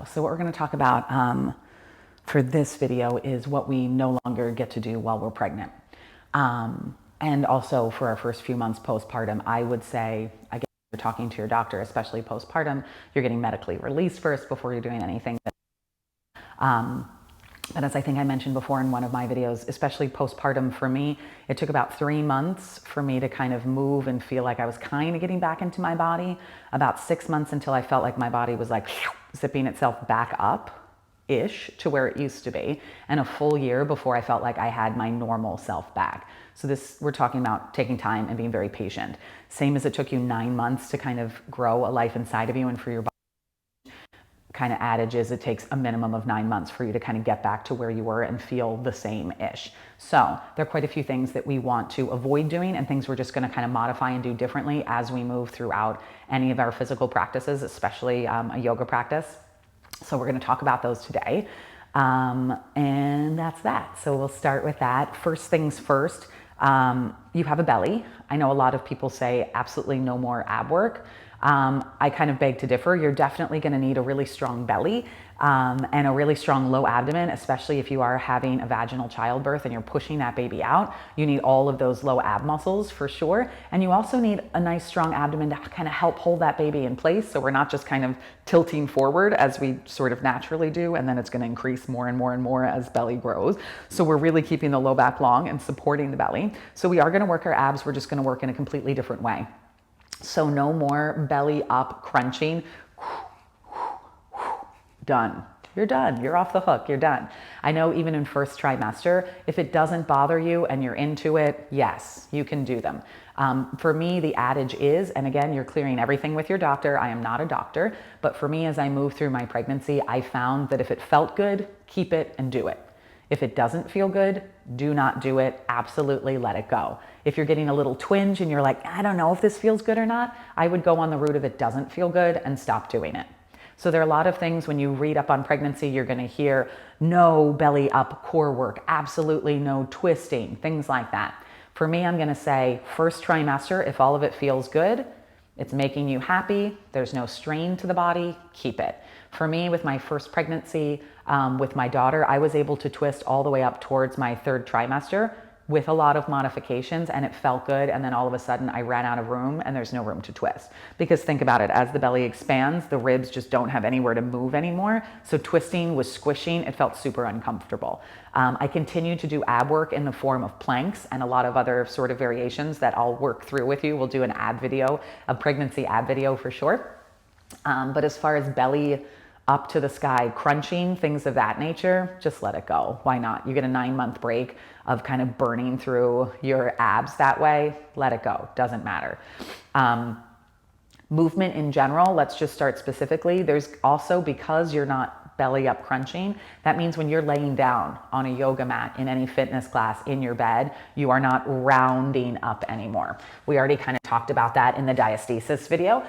So what we're going to talk about for this video is what we no longer get to do while we're pregnant. And also for our first few months postpartum, I would say, again, you're talking to your doctor, especially postpartum, you're getting medically released first before you're doing anything. But as I think I mentioned before in one of my videos, especially postpartum for me, it took about 3 months for me to kind of move and feel like I was kind of getting back into my body. About 6 months until I felt like my body was like zipping itself back up-ish to where it used to be. And a full year before I felt like I had my normal self back. So this, we're talking about taking time and being very patient. Same as it took you 9 months to kind of grow a life inside of you and for your body. Kind of adage is it takes a minimum of 9 months for you to kind of get back to where you were and feel the same-ish. So there are quite a few things that we want to avoid doing and things we're just going to kind of modify and do differently as we move throughout any of our physical practices, especially a yoga practice. So we're going to talk about those today. And that's that. So we'll start with that. First things first, you have a belly. I know a lot of people say absolutely no more ab work. I kind of beg to differ. You're definitely going to need a really strong belly and a really strong low abdomen, especially if you are having a vaginal childbirth and you're pushing that baby out. You need all of those low ab muscles for sure. And you also need a nice strong abdomen to kind of help hold that baby in place. So we're not just kind of tilting forward as we sort of naturally do, and then it's going to increase more and more and more as belly grows. So we're really keeping the low back long and supporting the belly. So we are going to work our abs. We're just going to work in a completely different way. So no more belly up crunching. Done. You're done. You're off the hook. You're done. I know even in first trimester, if it doesn't bother you and you're into it, yes, you can do them. For me, the adage is, and again, you're clearing everything with your doctor. I am not a doctor, but for me, as I move through my pregnancy, I found that if it felt good, keep it and do it. If it doesn't feel good, do not do it. Absolutely let it go. If you're getting a little twinge and you're like, I don't know if this feels good or not, I would go on the route of it doesn't feel good and stop doing it. So there are a lot of things when you read up on pregnancy, you're going to hear no belly up core work, absolutely no twisting, things like that. For me, I'm going to say first trimester, if all of it feels good, it's making you happy, there's no strain to the body, keep it. For me, with my first pregnancy, with my daughter, I was able to twist all the way up towards my 3rd trimester with a lot of modifications, and it felt good. And then all of a sudden I ran out of room and there's no room to twist. Because think about it, as the belly expands, the ribs just don't have anywhere to move anymore. So twisting was squishing, it felt super uncomfortable. I continue to do ab work in the form of planks and a lot of other sort of variations that I'll work through with you. We'll do an ab video, a pregnancy ab video for sure. But as far as belly up to the sky, crunching, things of that nature, just let it go. Why not? You get a 9-month break of kind of burning through your abs that way. Let it go. Doesn't matter. Movement in general, let's just start specifically. There's also, because you're not belly up crunching, that means when you're laying down on a yoga mat in any fitness class in your bed, you are not rounding up anymore. We already kind of talked about that in the diastasis video.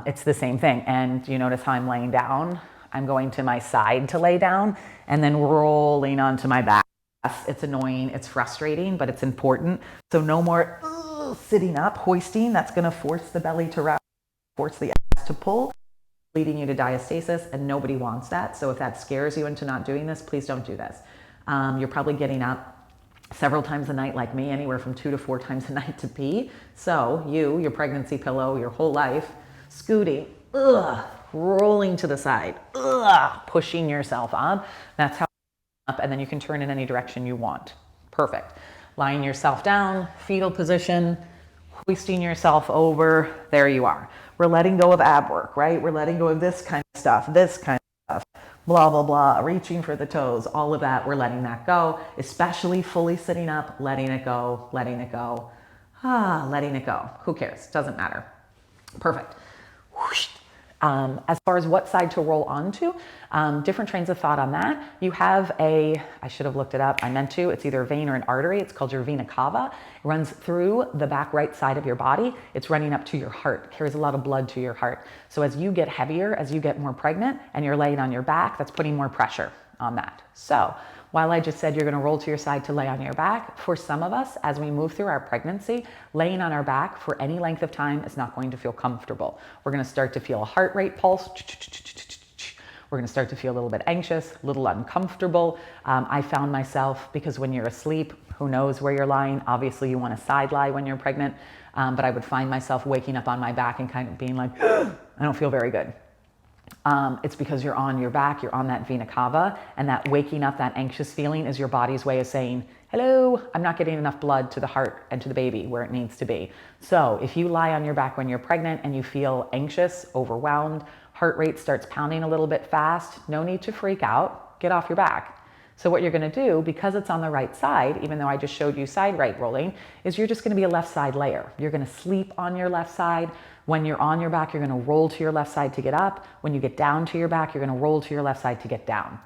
It's the same thing. And you notice how I'm laying down? I'm going to my side to lay down and then rolling onto my back. It's annoying, it's frustrating, but it's important. So no more sitting up, hoisting. That's going to force the belly to round, force the ass to pull, leading you to diastasis, and nobody wants that. So if that scares you into not doing this, please don't do this. You're probably getting up several times a night like me, anywhere from 2 to 4 times a night to pee. So your pregnancy pillow, your whole life, scooting, rolling to the side, pushing yourself up. That's how up, and then you can turn in any direction you want. Perfect. Lying yourself down, fetal position, hoisting yourself over, there you are. We're letting go of ab work, right? We're letting go of this kind of stuff, blah, blah, blah, reaching for the toes, all of that, we're letting that go, especially fully sitting up, letting it go, letting it go, letting it go. Who cares? Doesn't matter. Perfect. Whoosh. As far as what side to roll onto, different trains of thought on that. You have I should have looked it up, I meant to, it's either a vein or an artery, it's called your vena cava. It runs through the back right side of your body. It's running up to your heart, carries a lot of blood to your heart. So as you get heavier, as you get more pregnant and you're laying on your back, that's putting more pressure on that. So while I just said you're going to roll to your side to lay on your back, for some of us, as we move through our pregnancy, laying on our back for any length of time is not going to feel comfortable. We're going to start to feel a heart rate pulse. We're going to start to feel a little bit anxious, a little uncomfortable. I found myself, because when you're asleep, who knows where you're lying? Obviously, you want to side lie when you're pregnant, but I would find myself waking up on my back and kind of being like, I don't feel very good. It's because you're on your back, you're on that vena cava, and that waking up, that anxious feeling is your body's way of saying, hello, I'm not getting enough blood to the heart and to the baby where it needs to be. So if you lie on your back when you're pregnant and you feel anxious, overwhelmed, heart rate starts pounding a little bit fast, no need to freak out, get off your back. So what you're going to do, because it's on the right side, even though I just showed you side right rolling, is you're just going to be a left side layer. You're going to sleep on your left side. When you're on your back, you're going to roll to your left side to get up. When you get down to your back, you're going to roll to your left side to get down.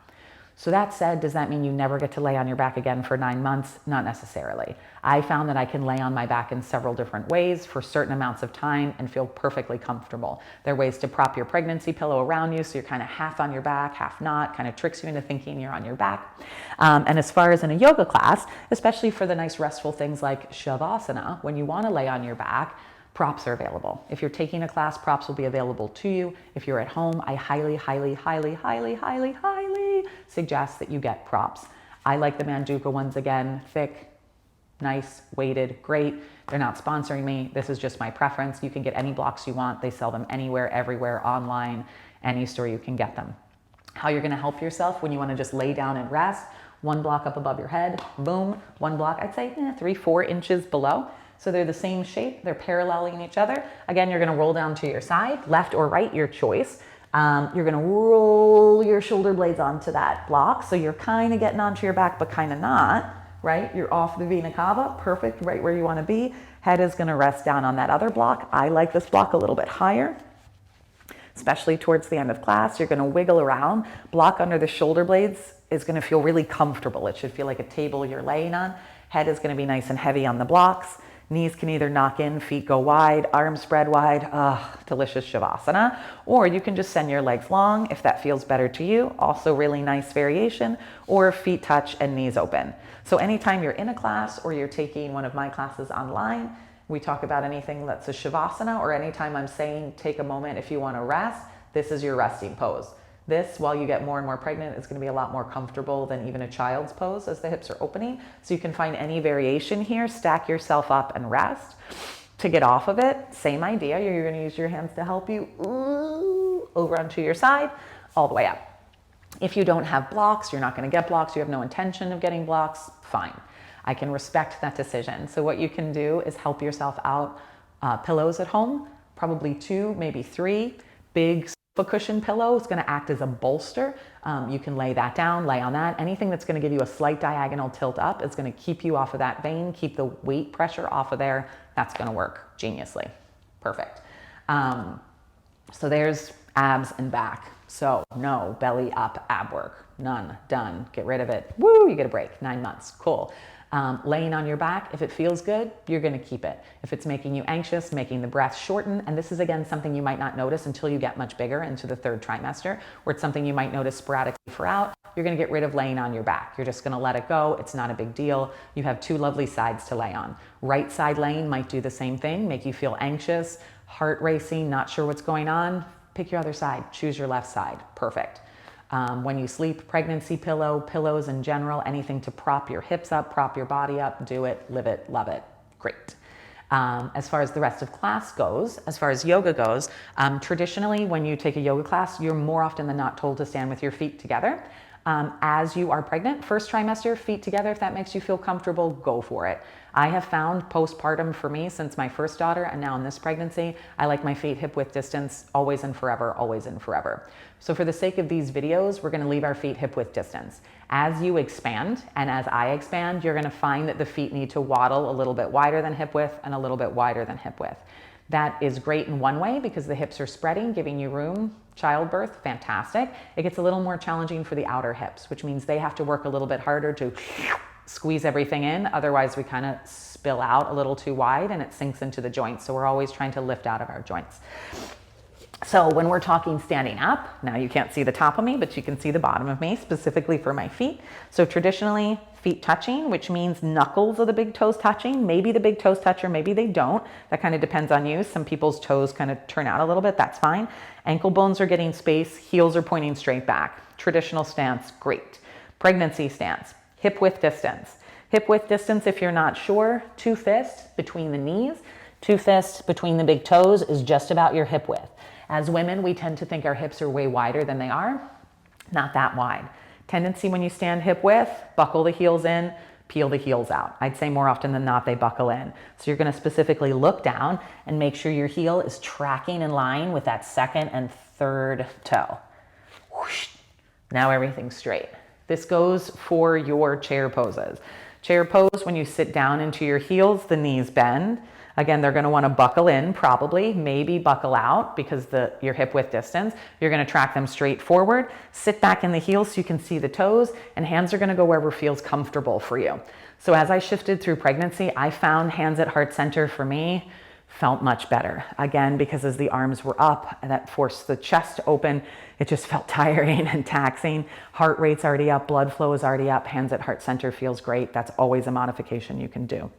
So that said, does that mean you never get to lay on your back again for 9 months? Not necessarily. I found that I can lay on my back in several different ways for certain amounts of time and feel perfectly comfortable. There are ways to prop your pregnancy pillow around you so you're kind of half on your back, half not, kind of tricks you into thinking you're on your back. And as far as in a yoga class, especially for the nice restful things like Shavasana, when you want to lay on your back, props are available. If you're taking a class, props will be available to you. If you're at home, I highly suggest that you get props. I like the Manduka ones again, thick, nice, weighted, great. They're not sponsoring me. This is just my preference. You can get any blocks you want. They sell them anywhere, everywhere, online, any store you can get them. How you're gonna help yourself when you wanna just lay down and rest, 1 block up above your head, boom, 1 block, I'd say 3-4 inches below. So they're the same shape, they're paralleling each other. Again, you're gonna roll down to your side, left or right, your choice. You're gonna roll your shoulder blades onto that block. So you're kind of getting onto your back, but kind of not, right? You're off the vena cava, perfect, right where you wanna be. Head is gonna rest down on that other block. I like this block a little bit higher, especially towards the end of class. You're gonna wiggle around. Block under the shoulder blades is gonna feel really comfortable. It should feel like a table you're laying on. Head is gonna be nice and heavy on the blocks. Knees can either knock in, feet go wide, arms spread wide, delicious Shavasana, or you can just send your legs long if that feels better to you. Also really nice variation, or feet touch and knees open. So anytime you're in a class or you're taking one of my classes online, we talk about anything that's a Shavasana, or anytime I'm saying take a moment if you want to rest, this is your resting pose. This, while you get more and more pregnant, is going to be a lot more comfortable than even a child's pose as the hips are opening. So you can find any variation here, stack yourself up and rest. To get off of it, same idea. You're going to use your hands to help you over onto your side, all the way up. If you don't have blocks, you're not going to get blocks, you have no intention of getting blocks, fine. I can respect that decision. So what you can do is help yourself out. Pillows at home, probably 2, maybe 3. Big cushion pillow is going to act as a bolster. You can lay that down, lay on that. Anything that's going to give you a slight diagonal tilt up is going to keep you off of that vein, keep the weight pressure off of there. That's going to work geniusly. Perfect. So there's abs and back. So no belly up ab work. None. Done. Get rid of it. Woo, you get a break. 9 months. Cool. Laying on your back, if it feels good, you're going to keep it. If it's making you anxious, making the breath shorten, and this is again something you might not notice until you get much bigger into the 3rd trimester, or it's something you might notice sporadically throughout, you're going to get rid of laying on your back. You're just going to let it go. It's not a big deal. You have 2 lovely sides to lay on. Right side laying might do the same thing, make you feel anxious, heart racing, not sure what's going on. Pick your other side. Choose your left side. Perfect. When you sleep, pregnancy pillow, pillows in general, anything to prop your hips up, prop your body up, do it, live it, love it. Great. As far as the rest of class goes, as far as yoga goes, traditionally when you take a yoga class, you're more often than not told to stand with your feet together. As you are pregnant, 1st trimester, feet together, if that makes you feel comfortable, go for it. I have found postpartum for me since my 1st daughter and now in this pregnancy, I like my feet hip width distance always and forever, always and forever. So for the sake of these videos, we're gonna leave our feet hip width distance. As you expand and as I expand, you're gonna find that the feet need to waddle a little bit wider than hip width and a little bit wider than hip width. That is great in one way because the hips are spreading, giving you room. Childbirth, fantastic. It gets a little more challenging for the outer hips, which means they have to work a little bit harder to squeeze everything in. Otherwise, we kind of spill out a little too wide and it sinks into the joints. So we're always trying to lift out of our joints. So when we're talking standing up, now you can't see the top of me, but you can see the bottom of me, specifically for my feet. So traditionally, feet touching, which means knuckles of the big toes touching. Maybe the big toes touch or maybe they don't. That kind of depends on you. Some people's toes kind of turn out a little bit. That's fine. Ankle bones are getting space. Heels are pointing straight back. Traditional stance, great. Pregnancy stance, hip width distance. Hip width distance, if you're not sure, 2 fists between the knees. 2 fists between the big toes is just about your hip width. As women, we tend to think our hips are way wider than they are. Not that wide. Tendency when you stand hip width, buckle the heels in, peel the heels out. I'd say more often than not, they buckle in. So you're gonna specifically look down and make sure your heel is tracking in line with that second and third toe. Whoosh. Now everything's straight. This goes for your chair poses. Chair pose, when you sit down into your heels, the knees bend. Again, they're gonna wanna buckle in probably, maybe buckle out because your hip width distance. You're gonna track them straight forward, sit back in the heels so you can see the toes, and hands are gonna go wherever feels comfortable for you. So as I shifted through pregnancy, I found hands at heart center for me felt much better. Again, because as the arms were up, that forced the chest open, it just felt tiring and taxing. Heart rate's already up, blood flow is already up, hands at heart center feels great. That's always a modification you can do.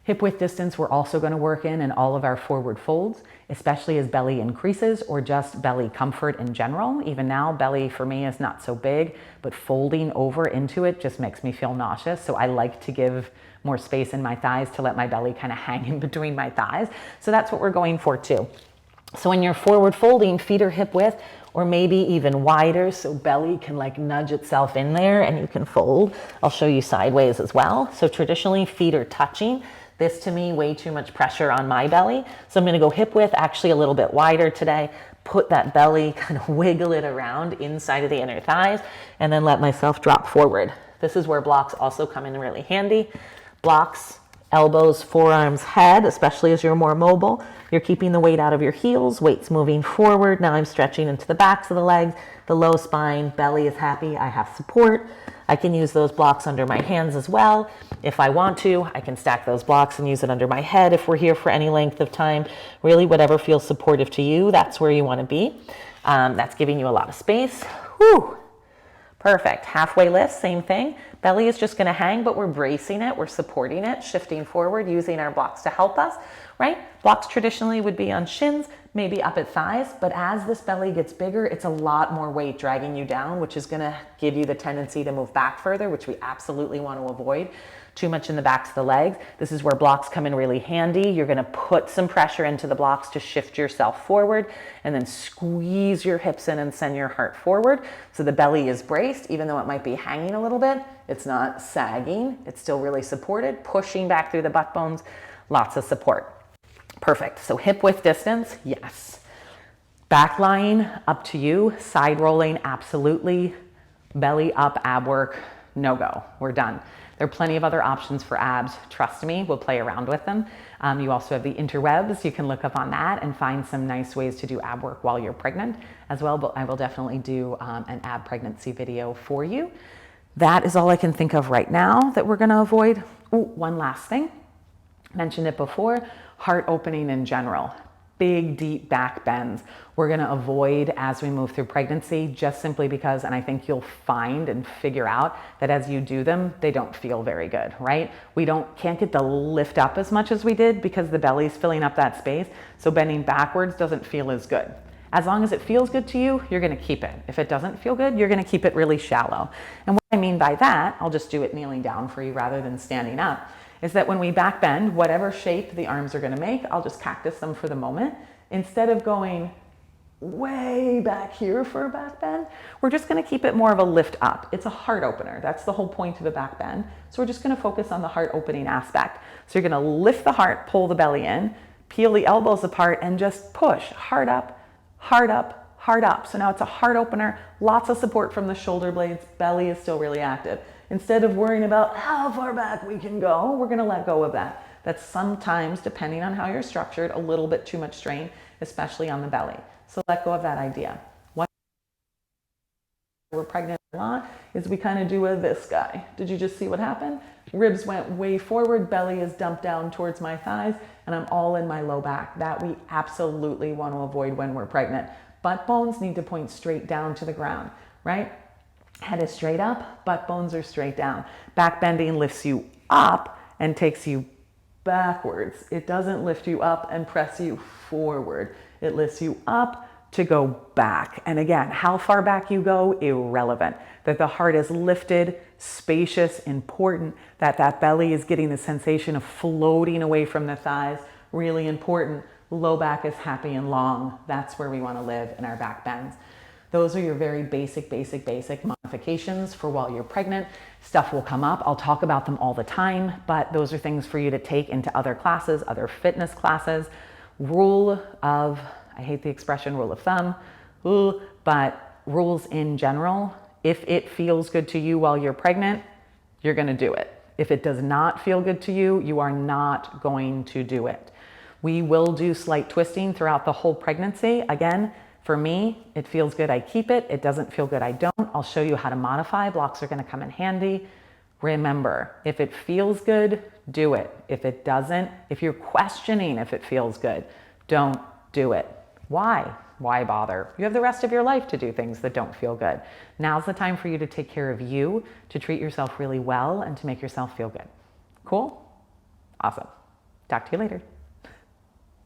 Hip width distance we're also going to work in all of our forward folds, especially as belly increases or just belly comfort in general. Even now, belly for me is not so big, but folding over into it just makes me feel nauseous. So I like to give more space in my thighs to let my belly kind of hang in between my thighs. So that's what we're going for too. So when you're forward folding, feet are hip width or maybe even wider so belly can like nudge itself in there and you can fold. I'll show you sideways as well. So traditionally feet are touching. This to me, way too much pressure on my belly. So I'm gonna go hip width, actually a little bit wider today, put that belly, kind of wiggle it around inside of the inner thighs, and then let myself drop forward. This is where blocks also come in really handy. Blocks, elbows, forearms, head, especially as you're more mobile. You're keeping the weight out of your heels, weight's moving forward. Now I'm stretching into the backs of the legs, the low spine, belly is happy, I have support. I can use those blocks under my hands as well. If I want to, I can stack those blocks and use it under my head if we're here for any length of time. Really, whatever feels supportive to you, that's where you want to be. That's giving you a lot of space. Whew. Perfect. Halfway lift, same thing. Belly is just going to hang, but we're bracing it. We're supporting it, shifting forward, using our blocks to help us, right? Blocks traditionally would be on shins, maybe up at thighs, but as this belly gets bigger, it's a lot more weight dragging you down, which is going to give you the tendency to move back further, which we absolutely want to avoid. Too much in the backs of the legs. This is where blocks come in really handy. You're going to put some pressure into the blocks to shift yourself forward and then squeeze your hips in and send your heart forward. So the belly is braced, even though it might be hanging a little bit. It's not sagging. It's still really supported, pushing back through the butt bones. Lots of support. Perfect. So hip width distance, yes. Back lying, up to you. Side rolling, absolutely. Belly up, ab work, no go. We're done. There are plenty of other options for abs. Trust me, we'll play around with them. You also have the interwebs. You can look up on that and find some nice ways to do ab work while you're pregnant as well. But I will definitely do an ab pregnancy video for you. That is all I can think of right now that we're going to avoid. Ooh, one last thing. Mentioned it before, heart opening in general. Big, deep back bends. We're going to avoid as we move through pregnancy just simply because, and I think you'll find and figure out that as you do them, they don't feel very good, right? We can't get the lift up as much as we did because the belly's filling up that space. So bending backwards doesn't feel as good. As long as it feels good to you, you're going to keep it. If it doesn't feel good, you're going to keep it really shallow. And what I mean by that, I'll just do it kneeling down for you rather than standing up, is that when we back bend, whatever shape the arms are going to make, I'll just cactus them for the moment. Instead of going way back here for a back bend, we're just going to keep it more of a lift up. It's a heart opener. That's the whole point of a back bend. So we're just going to focus on the heart opening aspect. So you're going to lift the heart, pull the belly in, peel the elbows apart, and just push. Heart up, heart up, heart up. So now it's a heart opener, lots of support from the shoulder blades, belly is still really active. Instead of worrying about how far back we can go, we're going to let go of that. That's sometimes, depending on how you're structured, a little bit too much strain, especially on the belly. So let go of that idea. What we're pregnant a lot is we kind of do this guy. Did you just see what happened? Ribs went way forward, belly is dumped down towards my thighs, and I'm all in my low back. That we absolutely want to avoid when we're pregnant. Butt bones need to point straight down to the ground, right? Head is straight up, butt bones are straight down. Back bending lifts you up and takes you backwards. It doesn't lift you up and press you forward. It lifts you up to go back. And again, how far back you go, irrelevant. That the heart is lifted, spacious, important. That belly is getting the sensation of floating away from the thighs, really important. Low back is happy and long. That's where we want to live in our back bends. Those are your very basic modifications for while you're pregnant. Stuff will come up. I'll talk about them all the time, but those are things for you to take into other classes, other fitness classes. Rule of, I hate the expression rule of thumb, but rules in general. If it feels good to you while you're pregnant, you're going to do it. If it does not feel good to you, you are not going to do it. We will do slight twisting throughout the whole pregnancy. Again, for me, it feels good, I keep it. It doesn't feel good, I don't. I'll show you how to modify. Blocks are going to come in handy. Remember, if it feels good, do it. If it doesn't, if you're questioning if it feels good, don't do it. Why? Why bother? You have the rest of your life to do things that don't feel good. Now's the time for you to take care of you, to treat yourself really well, and to make yourself feel good. Cool? Awesome. Talk to you later.